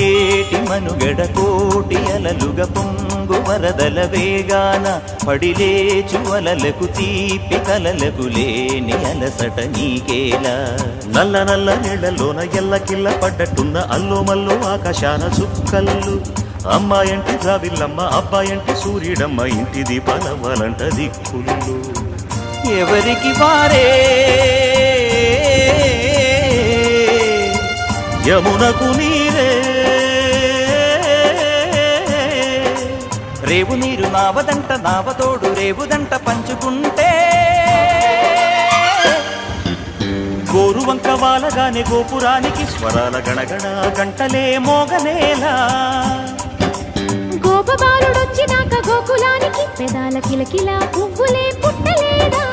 ఏటి మనుగడ కోటి అలలుగ పొంగు వరదల వేగాన పడిలేచు అలలకు తీపి కలలకు లేని అలసట నీకేలా. నల్ల నల్ల నీళ్లలోన ఎల్లకిల్ల పడ్డట్టున్న అల్లో మల్లో ఆకాశాన చుక్కల్లు. అమ్మాయంటి జావిల్లమ్మ అబ్బాయంటి సూర్యుడమ్మ ఇంటి దీపాలవ్వాలంట దిక్కులు. ఎవరికి వారే యమునకు నీరే రేవు నీరు నావదంట నావతోడు రేవుదంట పంచుకుంటే. గోరువంక వాలగానే గోపురానికి స్వరాల గణగణ గంటలే మోగనేలా. గోపబాలుడొచ్చినాక గోకులానికి పెదాల కిలకిల పువ్వులే పుట్టలేదా.